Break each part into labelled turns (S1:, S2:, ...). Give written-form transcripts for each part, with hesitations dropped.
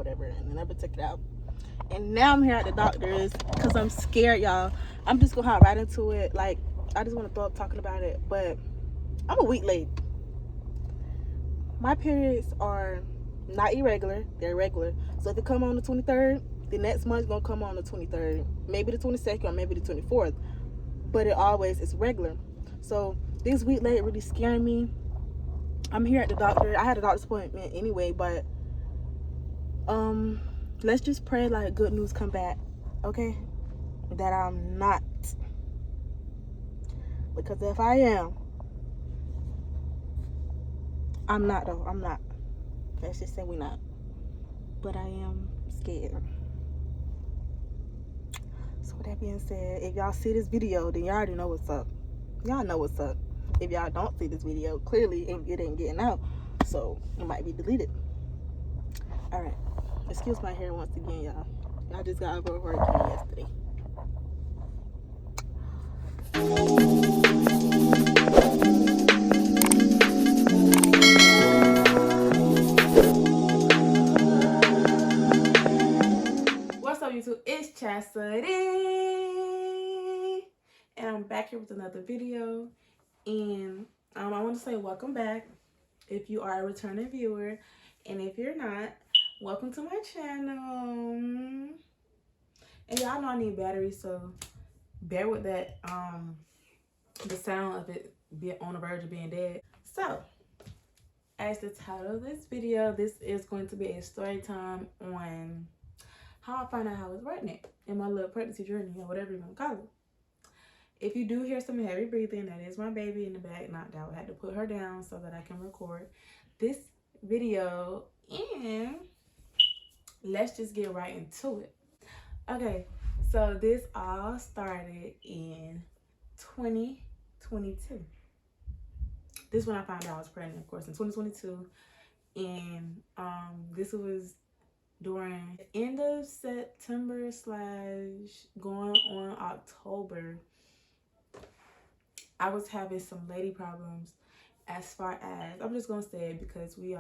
S1: whatever, and I never took it out. And now I'm here at the doctor's because I'm scared, y'all. I'm just gonna hop right into it. Like, I just want to throw up talking about it, but I'm a week late. My periods are not irregular, they're regular. So if it come on the 23rd, the next month's gonna come on the 23rd, maybe the 22nd, or maybe the 24th. But it always is regular. So this week late really scaring me. I'm here at the doctor. I had a doctor's appointment anyway, but let's just pray like good news come back, okay? That I'm not, because if I am, I'm not though. I'm not. Let's just say we not. But I am scared. So with that being said, if y'all see this video, then y'all already know what's up. Y'all know what's up. If y'all don't see this video, clearly it ain't getting out, so it might be deleted. All right. Excuse my hair once again, y'all. I just got over hurricane yesterday. What's up, YouTube? It's Chastity, and I'm back here with another video. And I want to say welcome back if you are a returning viewer, and if you're not, welcome to my channel. And y'all know I need batteries, so bear with that. The sound of it being on the verge of being dead. So, as the title of this video, this is going to be a story time on how I found out I was pregnant in my little pregnancy journey, or whatever you want to call it. If you do hear some heavy breathing, that is my baby in the back knocked out. I had to put her down so that I can record this video, and let's just get right into it. Okay, so this all started in 2022. This is when I found out I was pregnant, of course, in 2022. And this was during the end of September / going on October. I was having some lady problems, as far as, I'm just gonna say it because we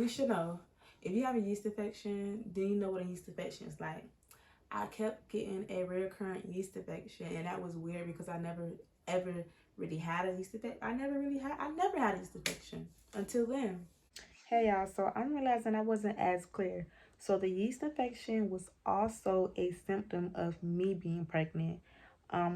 S1: should know. If you have a yeast infection, then you know what a yeast infection is like. I kept getting a recurrent yeast infection, and that was weird because I never ever really had a yeast infection. I never had a yeast infection until then. Hey y'all, so I'm realizing I wasn't as clear. So the yeast infection was also a symptom of me being pregnant.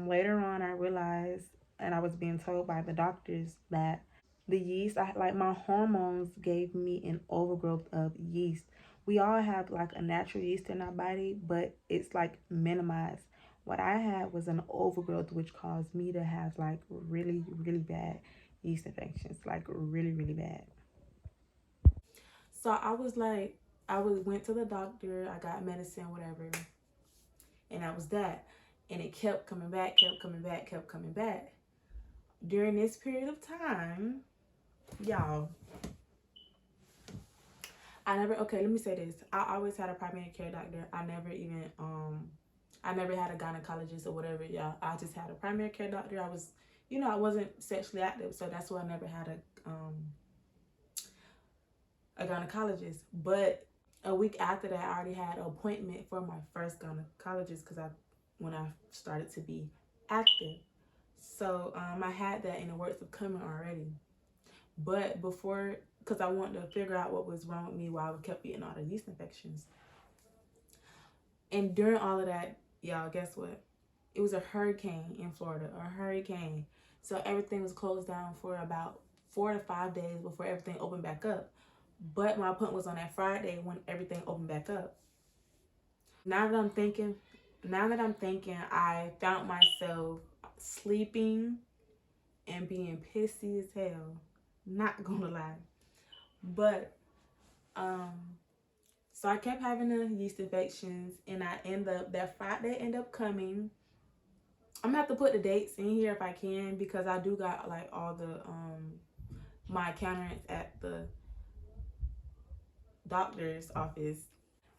S1: Later on I realized, and I was being told by the doctors, that the yeast, like my hormones gave me an overgrowth of yeast. We all have like a natural yeast in our body, but it's like minimized. What I had was an overgrowth, which caused me to have like really, really bad yeast infections, like really, really bad. So I went to the doctor, I got medicine, whatever, and that was that. And it kept coming back, kept coming back, kept coming back. During this period of time, y'all, okay, let me say this. I always had a primary care doctor. I never had a gynecologist or whatever, y'all. I just had a primary care doctor. I wasn't sexually active, so that's why I never had a gynecologist. But a week after that, I already had an appointment for my first gynecologist when I started to be active. So I had that in the works of coming already. But before, because I wanted to figure out what was wrong with me while I kept getting all the yeast infections. And during all of that, y'all, guess what? It was a hurricane in Florida, a hurricane. So everything was closed down for about 4 to 5 days before everything opened back up. But my appointment was on that Friday when everything opened back up. Now that I'm thinking, I found myself sleeping and being pissy as hell. Not gonna lie. But, so I kept having the yeast infections, and that Friday ended up coming. I'm gonna have to put the dates in here if I can, because I do got like all the, my counterants at the doctor's office.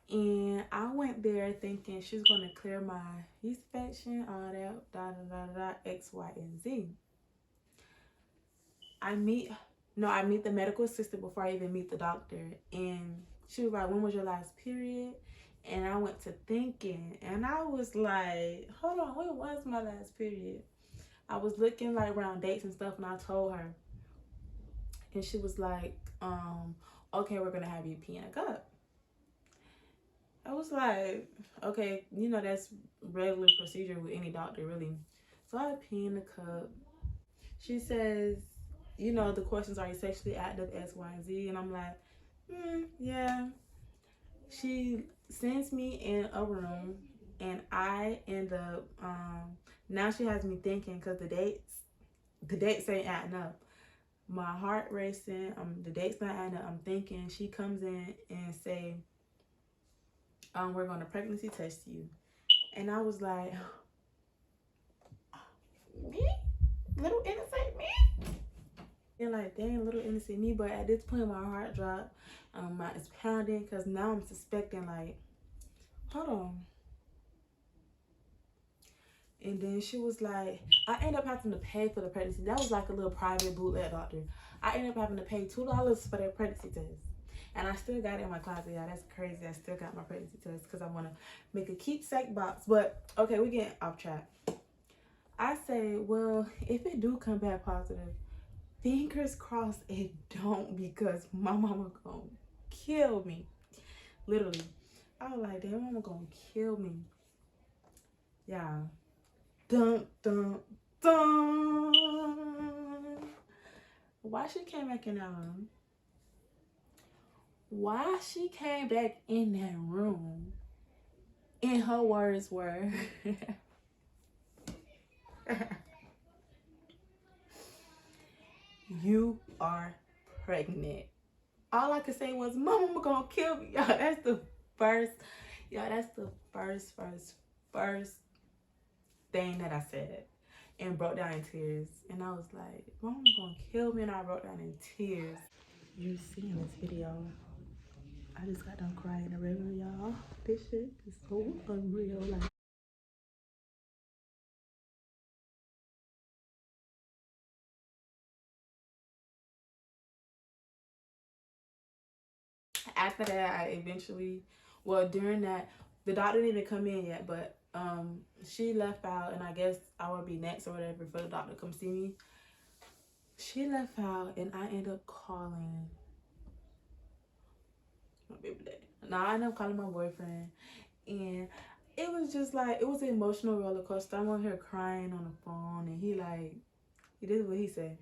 S1: And I went there thinking she's gonna clear my yeast infection, all that, X, Y, and Z. I meet the medical assistant before I even meet the doctor, and She was like, when was your last period? And I went to thinking, and I was like, hold on, when was my last period? I was looking like around dates and stuff, and I told her, and she was like, okay, we're gonna have you pee in a cup. I was like, okay, you know, that's regular procedure with any doctor, really. So I pee in the cup. She says, you know, the questions, are you sexually active, X, Y, and Z? And I'm like, yeah. She sends me in a room, and I end up, now she has me thinking, because the dates ain't adding up. My heart racing, the date's not adding up. I'm thinking. She comes in and say, we're going to pregnancy test you. And I was like, me? Little innocent me? And like, dang, little innocent me. But at this point, my heart dropped. It's pounding, because now I'm suspecting, like, hold on. And then she was like, I ended up having to pay for the pregnancy. That was like a little private bootleg doctor. I ended up having to pay $2 for that pregnancy test. And I still got it in my closet. Yeah, that's crazy. I still got my pregnancy test because I want to make a keepsake box. But, okay, we're getting off track. I say, well, if it do come back positive, fingers crossed it don't, because my mama gonna kill me. Literally. I was like, damn, mama gonna kill me. Yeah. Dun, dun, dun. Why she came back in that room? Why she came back in that room? And her words were, you are pregnant. All I could say was, mama gonna kill me. Y'all, that's the first thing that I said, and broke down in tears. And I was like, mama gonna kill me, and I broke down in tears. You're seeing this video. I just got done crying a river, y'all. This shit is so unreal. Like, after that, I eventually, well, during that, the doctor didn't even come in yet, but she left out, and I guess I would be next or whatever for the doctor to come see me. She left out, and I end up calling my baby daddy. Now I end up calling my boyfriend, and it was just like, it was an emotional roller coaster. I'm on here crying on the phone, and he did what he said.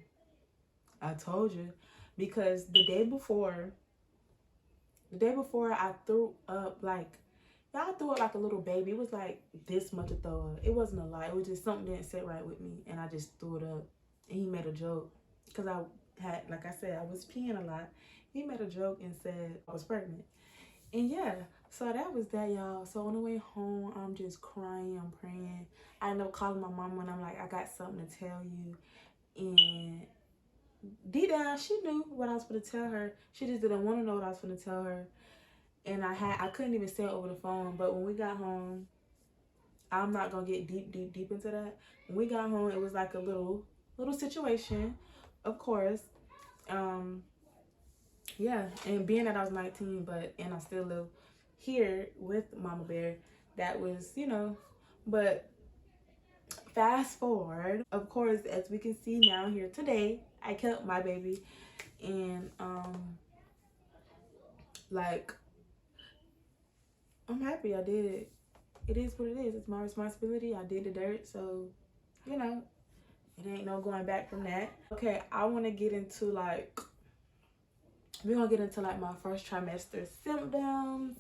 S1: I told you, because the day before I threw up, like, y'all, threw up like a little baby. It was like this much of throw up. It wasn't a lot. It was just something didn't sit right with me, and I just threw it up. And he made a joke, because I had, like I said, I was peeing a lot. He made a joke and said I was pregnant. And yeah, so that was that, y'all. So on the way home, I'm just crying, I'm praying. I ended up calling my mom, and I'm like, I got something to tell you. And deep down, she knew what I was going to tell her. She just didn't want to know what I was going to tell her. And I couldn't even say it over the phone. But when we got home, I'm not going to get deep into that. When we got home, it was like a little situation, of course. Yeah, and being that I was 19, and I still live here with Mama Bear, that was, but fast forward, of course, as we can see now here today, I kept my baby, and like, I'm happy I did it. It is what it is. It's my responsibility. I did the dirt, so it ain't no going back from that. Okay, I want to get into like, we're gonna get into like my first trimester symptoms.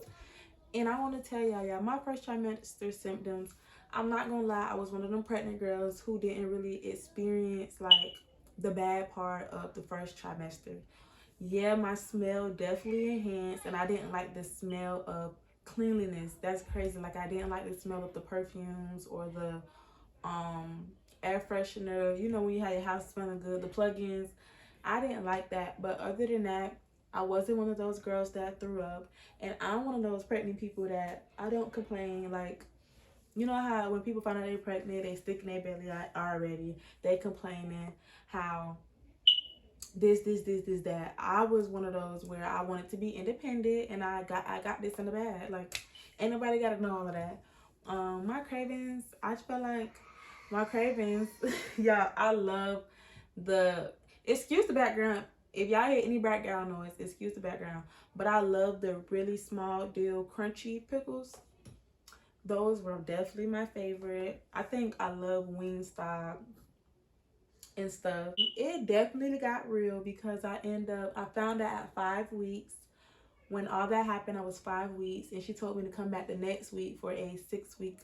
S1: And I want to tell y'all, my first trimester symptoms, I'm not gonna lie, I was one of them pregnant girls who didn't really experience like the bad part of the first trimester. Yeah, my smell definitely enhanced, and I didn't like the smell of cleanliness. That's crazy. Like, I didn't like the smell of the perfumes or the air freshener. You know, when you have your house smelling good, the plug-ins. I didn't like that. But other than that, I wasn't one of those girls that threw up. And I'm one of those pregnant people that I don't complain. Like, you know how when people find out they're pregnant, they sticking their belly out already. They complaining how this, that. I was one of those where I wanted to be independent, and I got this in the bag. Like, ain't nobody gotta know all of that. My cravings, I feel like my cravings, yeah, I love the, excuse the background. If y'all hear any background noise, excuse the background. But I love the really small deal crunchy pickles. Those were definitely my favorite. I think I love Wingstop and stuff. It definitely got real because I found out at 5 weeks. When all that happened, I was 5 weeks, and she told me to come back the next week for a 6-week,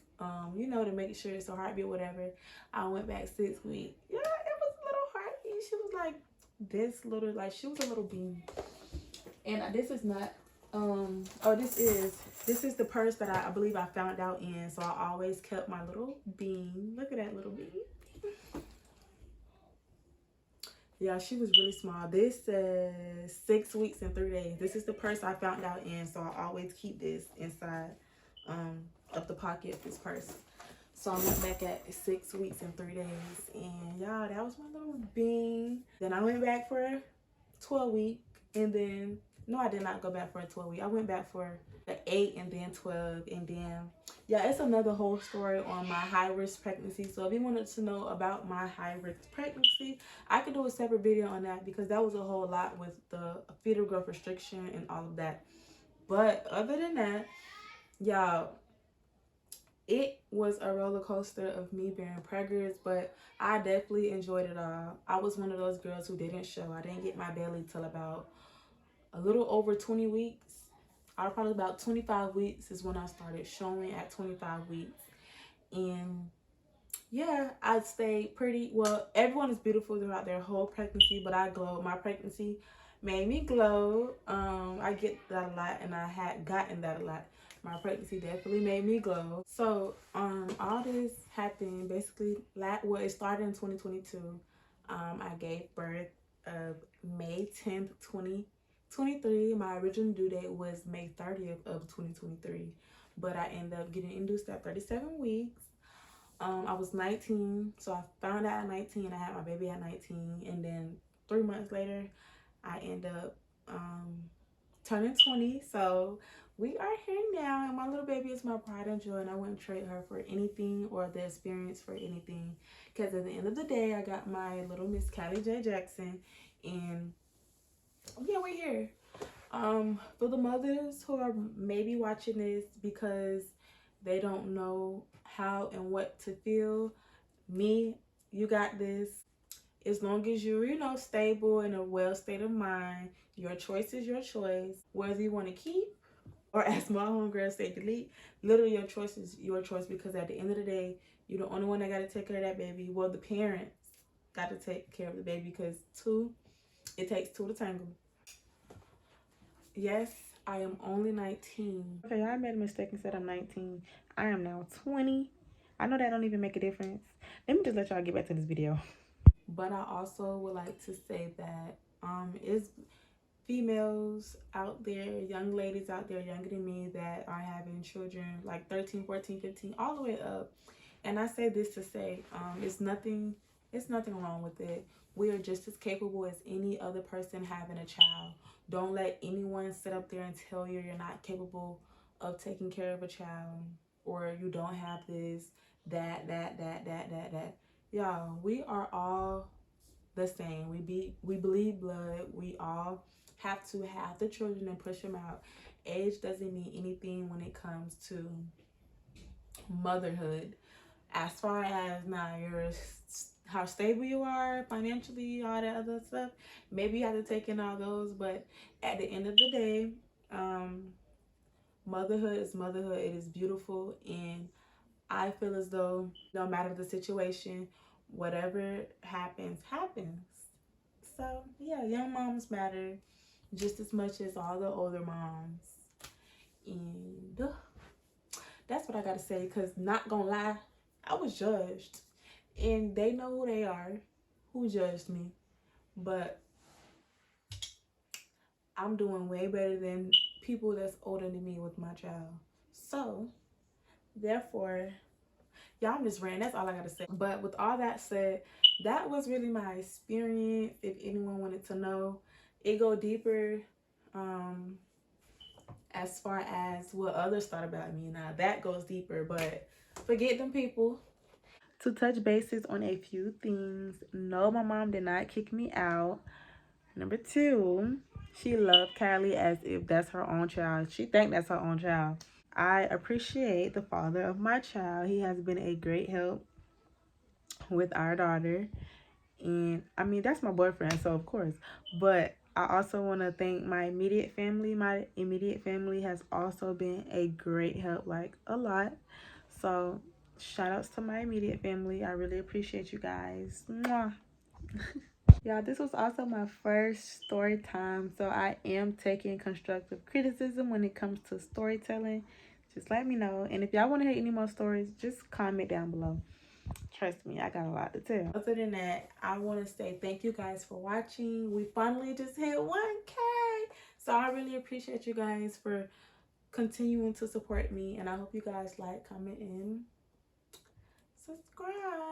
S1: you know, to make sure it's a heartbeat, whatever. I went back 6 weeks. Yeah, it was a little heartbeat. She was like this little, like she was a little bean. And this is not, oh, this is the purse that I believe I found out in. So I always kept my little bean. Look at that little bean. Yeah, she was really small. This says 6 weeks and 3 days. This is the purse I found out in, so I always keep this inside of the pocket of this purse. So I went back at 6 weeks and 3 days, and y'all, that was my little bean. Then I went back for a 12 week, and then no, I did not go back for a 12 week. I went back for the 8 and then 12, and then yeah, it's another whole story on my high-risk pregnancy. So if you wanted to know about my high-risk pregnancy, I could do a separate video on that because that was a whole lot with the fetal growth restriction and all of that. But other than that, y'all, it was a roller coaster of me being preggers, but I definitely enjoyed it all. I was one of those girls who didn't show. I didn't get my belly till about a little over 20 weeks. I was probably about 25 weeks is when I started showing at 25 weeks. And yeah, I stayed pretty, well, everyone is beautiful throughout their whole pregnancy, but I glowed. My pregnancy made me glow. I get that a lot, and I had gotten that a lot. My pregnancy definitely made me glow. So all this happened basically, well, it started in 2022. I gave birth of May 10th, 2023. My original due date was May 30th of 2023, but I ended up getting induced at 37 weeks. I was 19, so I found out at 19. I had my baby at 19, and then 3 months later, I end up turning 20. So we are here now, and my little baby is my pride and joy, and I wouldn't trade her for anything or the experience for anything. Because at the end of the day, I got my little Miss Callie J. Jackson, and yeah, we're here. For the mothers who are maybe watching this because they don't know how and what to feel, me, you got this. As long as you're, you know, stable in a well state of mind, your choice is your choice. Whether you want to keep, or as my homegirl said, delete, literally your choice is your choice, because at the end of the day, you're the only one that got to take care of that baby. Well, the parents got to take care of the baby, because it takes two to tango. Yes, I am only 19. Okay, I made a mistake and said I'm 19. I am now 20. I know that don't even make a difference. Let me just let y'all get back to this video. But I also would like to say that it's females out there, young ladies out there younger than me that are having children like 13, 14, 15, all the way up. And I say this to say, it's nothing wrong with it. We are just as capable as any other person having a child. Don't let anyone sit up there and tell you you're not capable of taking care of a child, or you don't have this, that. Y'all, we are all the same. We bleed blood. We all have to have the children and push them out. Age doesn't mean anything when it comes to motherhood. As far as now, how stable you are financially, all that other stuff, maybe you have to take in all those, but at the end of the day, motherhood is motherhood. It is beautiful, and I feel as though no matter the situation, whatever happens. So yeah, young moms matter just as much as all the older moms. And that's what I gotta say, because not gonna lie, I was judged, and they know who they are, who judged me, but I'm doing way better than people that's older than me with my child. So therefore, y'all, I'm just ranting. That's all I gotta say. But with all that said, that was really my experience. If anyone wanted to know, it go deeper as far as what others thought about me. Now that goes deeper, but forget them people. To touch bases on a few things, no, my mom did not kick me out. Number two, she loved Kylie as if that's her own child. She think that's her own child. I appreciate the father of my child. He has been a great help with our daughter. And I mean, that's my boyfriend, so of course. But I also want to thank my immediate family. My immediate family has also been a great help, like a lot. So shout outs to my immediate family. I really appreciate you guys. Mwah. Y'all, this was also my first story time, so I am taking constructive criticism when it comes to storytelling. Just let me know. And if y'all want to hear any more stories, just comment down below. Trust me, I got a lot to tell. Other than that, I want to say thank you guys for watching. We finally just hit 1K. So I really appreciate you guys for continuing to support me. And I hope you guys like, comment, and subscribe.